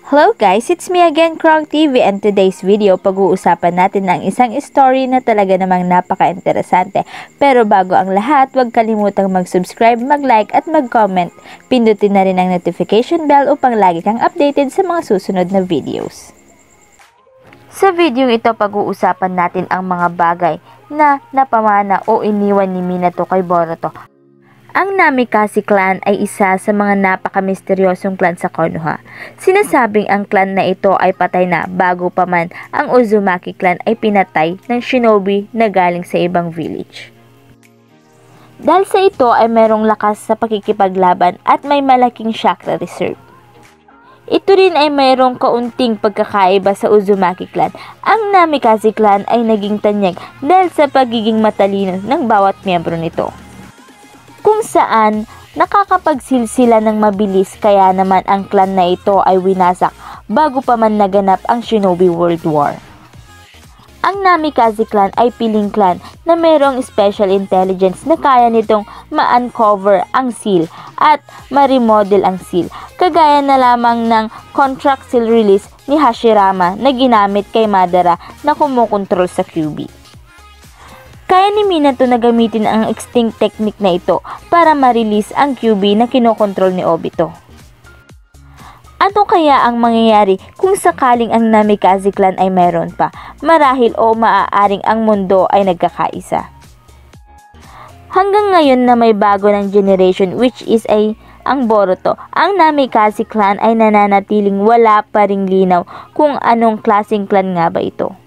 Hello guys, it's me again, Krong TV, and today's video pag-uusapan natin ang isang story na talaga namang napaka-interesante. Pero bago ang lahat, huwag kalimutang mag-subscribe, mag-like at mag-comment. Pindutin na rin ang notification bell upang lagi kang updated sa mga susunod na videos. Sa video ito, pag-uusapan natin ang mga bagay na napamana o iniwan ni Minato kay Boruto. Ang Namikaze clan ay isa sa mga napaka-misteryosong clan sa Konoha. Sinasabing ang clan na ito ay patay na bago pa man ang Uzumaki clan ay pinatay ng shinobi na galing sa ibang village. Dahil sa ito ay merong lakas sa pakikipaglaban at may malaking chakra reserve. Ito rin ay mayroong kaunting pagkakaiba sa Uzumaki clan. Ang Namikaze clan ay naging tanyag dahil sa pagiging matalino ng bawat miyembro nito, kung saan nakakapagsilsila ng mabilis, kaya naman ang clan na ito ay winasak bago pa man naganap ang Shinobi World War. Ang Namikaze clan ay piling clan na mayroong special intelligence na kaya nitong ma-uncover ang seal at ma-remodel ang seal, kagaya na lamang ng contract seal release ni Hashirama na ginamit kay Madara na kumukontrol sa QB. Kaya ni Minato na gamitin ang extinct technique na ito para ma-release ang QB na kinokontrol ni Obito. Ano kaya ang mangyayari kung sakaling ang Namikaze clan ay mayroon pa, marahil o maaaring ang mundo ay nagkakaisa? Hanggang ngayon na may bago ng generation, which is ang Boruto, ang Namikaze clan ay nananatiling wala pa ring linaw kung anong klaseng clan nga ba ito.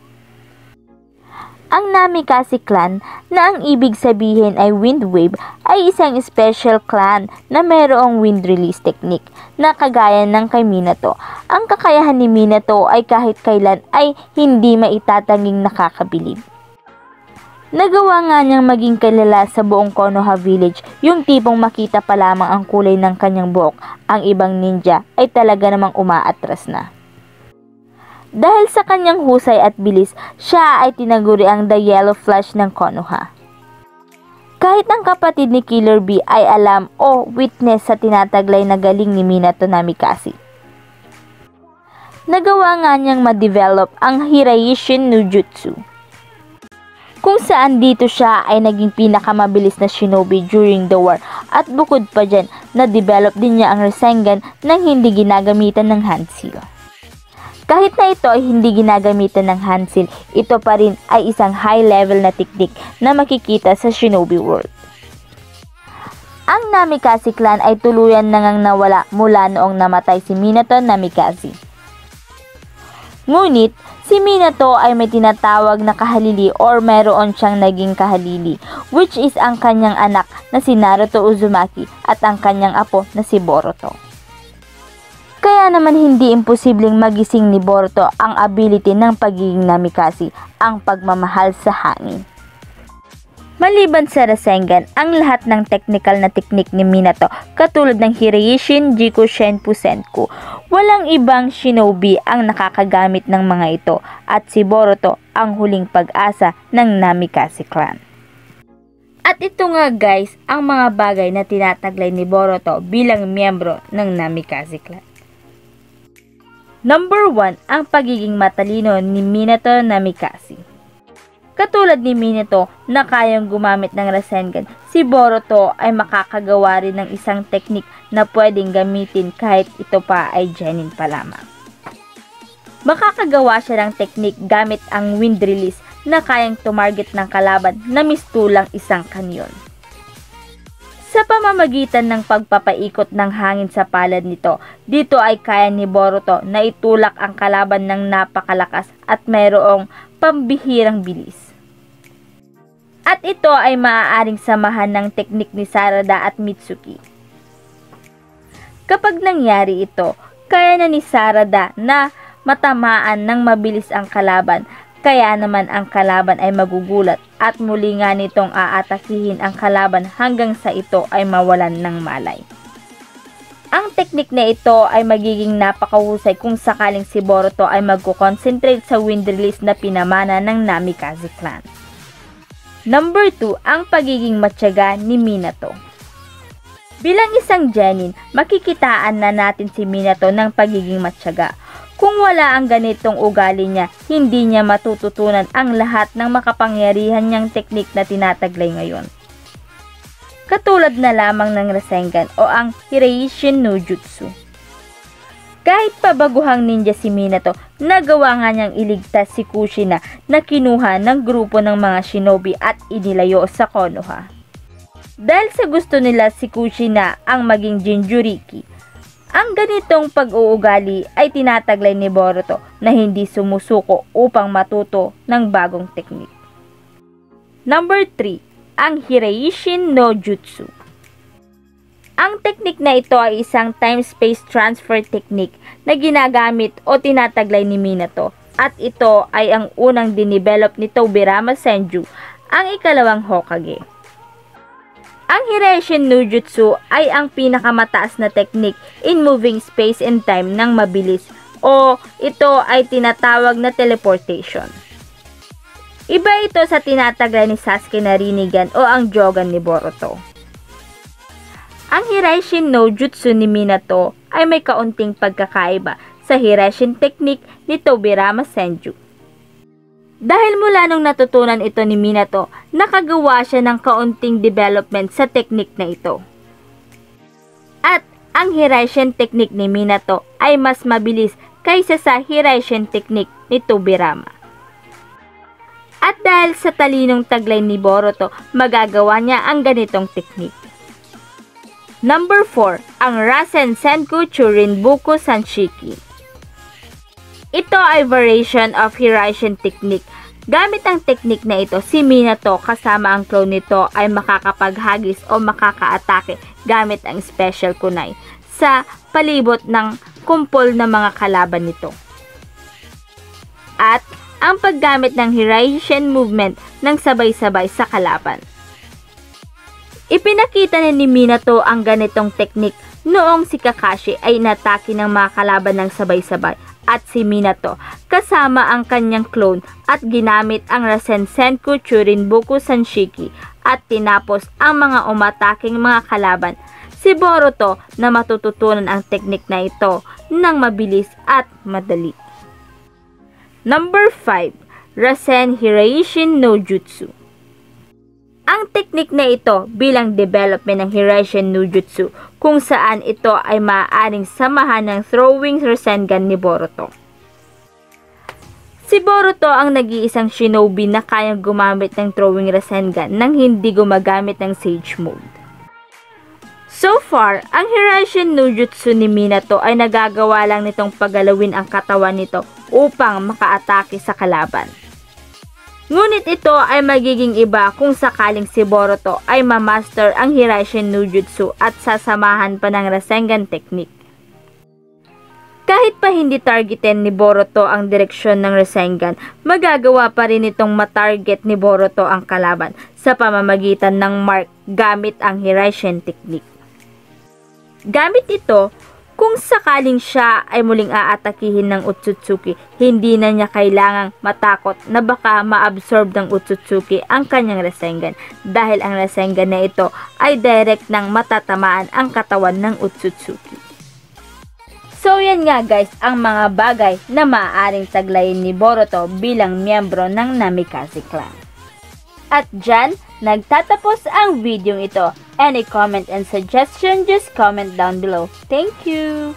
Ang Namikaze clan, na ang ibig sabihin ay wind wave, ay isang special clan na mayroong wind release technique na kagaya ng kay Minato. Ang kakayahan ni Minato ay kahit kailan ay hindi maitatanging nakakabilib. Nagawa nga niyang maging kilala sa buong Konoha village, yung tipong makita pa lamang ang kulay ng kanyang buhok, ang ibang ninja ay talaga namang umaatras na. Dahil sa kanyang husay at bilis, siya ay tinaguri ang The Yellow Flash ng Konoha. Kahit ang kapatid ni Killer Bee ay alam o witness sa tinataglay na galing ni Minato Namikaze. Nagawa nga niyang ma-develop ang Hiraishin no Jutsu, kung saan dito siya ay naging pinakamabilis na shinobi during the war, at bukod pa dyan, na-develop din niya ang Rasengan nang hindi ginagamitan ng hand seal. Kahit na ito ay hindi ginagamitan ng hand seal, ito pa rin ay isang high level na teknik na makikita sa Shinobi World. Ang Namikaze clan ay tuluyan nang nawala mula noong namatay si Minato Namikaze. Ngunit, si Minato ay may tinatawag na kahalili or meron siyang naging kahalili, which is ang kanyang anak na si Naruto Uzumaki at ang kanyang apo na si Boruto. Kaya naman hindi imposibleng magising ni Boruto ang ability ng pagiging Namikaze, ang pagmamahal sa hangin. Maliban sa Rasengan, ang lahat ng technical na teknik ni Minato katulad ng Hiraishin, Jiku, Shenpu, Senku, walang ibang shinobi ang nakakagamit ng mga ito, at si Boruto ang huling pag-asa ng Namikaze clan. At ito nga guys, ang mga bagay na tinataglay ni Boruto bilang miyembro ng Namikaze clan. Number 1, ang pagiging matalino ni Minato Namikaze. Katulad ni Minato na kayang gumamit ng Rasengan, si Boruto ay makakagawa rin ng isang teknik na pwedeng gamitin kahit ito pa ay genin pa lamang. Makakagawa siya ng teknik gamit ang wind release na kayang tumarget ng kalaban na mistulang isang kanyon. Sa pamamagitan ng pagpapaikot ng hangin sa palad nito, dito ay kaya ni Boruto na itulak ang kalaban ng napakalakas at mayroong pambihirang bilis. At ito ay maaaring samahan ng teknik ni Sarada at Mitsuki. Kapag nangyari ito, kaya na ni Sarada na matamaan ng mabilis ang kalaban, kaya naman ang kalaban ay magugulat at muli nga nitong aatakihin ang kalaban hanggang sa ito ay mawalan ng malay. Ang teknik na ito ay magiging napakahusay kung sakaling si Boruto ay magko-concentrate sa wind release na pinamana ng Namikaze clan. Number 2, ang pagiging matyaga ni Minato. Bilang isang genin, makikitaan na natin si Minato ng pagiging matyaga. Kung wala ang ganitong ugali niya, hindi niya matututunan ang lahat ng makapangyarihan niyang teknik na tinataglay ngayon. Katulad na lamang ng Rasengan o ang Hiraishin no Jutsu. Kahit pabaguhang ninja si Minato, nagawa nga niyang iligtas si Kushina na kinuha ng grupo ng mga shinobi at inilayo sa Konoha. Dahil sa gusto nila si Kushina ang maging Jinchuriki, ang ganitong pag-uugali ay tinataglay ni Boruto na hindi sumusuko upang matuto ng bagong teknik. Number 3, ang Hiraishin no Jutsu. Ang teknik na ito ay isang time-space transfer technique na ginagamit o tinataglay ni Minato at ito ay ang unang dinevelop ni Tobirama Senju, ang ikalawang Hokage. Ang Hiraishin no Jutsu ay ang pinakamataas na technique in moving space and time ng mabilis o ito ay tinatawag na teleportation. Iba ito sa tinataglay ni Sasuke na Rinnegan o ang Jogan ni Boruto. Ang Hiraishin no Jutsu ni Minato ay may kaunting pagkakaiba sa Hiraishin technique ni Tobirama Senju. Dahil mula nung natutunan ito ni Minato, nakagawa siya ng kaunting development sa technique na ito. At ang Hiraishin technique ni Minato ay mas mabilis kaysa sa Hiraishin technique ni Tobirama. At dahil sa talinong taglay ni Boruto, magagawa niya ang ganitong technique. Number 4, ang Rasen Senku Churinbuku Sanshiki. Ito ay variation of Hiraishin technique. Gamit ang technique na ito, si Minato kasama ang clone nito ay makakapaghagis o makakaatake gamit ang special kunai sa palibot ng kumpol ng mga kalaban nito. At ang paggamit ng Hiraishin movement ng sabay-sabay sa kalaban. Ipinakita ni Minato ang ganitong teknik noong si Kakashi ay inatake ng mga kalaban ng sabay-sabay at si Minato kasama ang kanyang clone at ginamit ang Rasen Senku Churinbuku Sanshiki at tinapos ang mga umataking mga kalaban. Si Boruto na matututunan ang teknik na ito ng mabilis at madali. Number 5, Rasen Hiraishin no Jutsu. Ang teknik na ito bilang development ng Hiraishin no Jutsu kung saan ito ay maaaring samahan ng throwing Rasengan ni Boruto. Si Boruto ang nag-iisang shinobi na kayang gumamit ng throwing Rasengan nang hindi gumagamit ng Sage Mode. So far, ang Hiraishin no Jutsu ni Minato ay nagagawa lang nitong pagalawin ang katawan nito upang makaatake sa kalaban. Ngunit ito ay magiging iba kung sakaling si Boruto ay mamaster ang Hiraishin no Jutsu at sasamahan pa ng Rasengan technique. Kahit pa hindi targetin ni Boruto ang direksyon ng Rasengan, magagawa pa rin itong matarget ni Boruto ang kalaban sa pamamagitan ng mark gamit ang Hiraishin technique. Gamit ito, kung sakaling siya ay muling aatakihin ng Otsutsuki, hindi na niya kailangang matakot na baka ma-absorb ng Otsutsuki ang kanyang Rasengan dahil ang Rasengan na ito ay direct nang matatamaan ang katawan ng Otsutsuki. So yan nga guys ang mga bagay na maaaring taglayin ni Boruto bilang miyembro ng Namikaze Clan. At dyan, nagtatapos ang video ito. Any comment and suggestion, just comment down below. Thank you!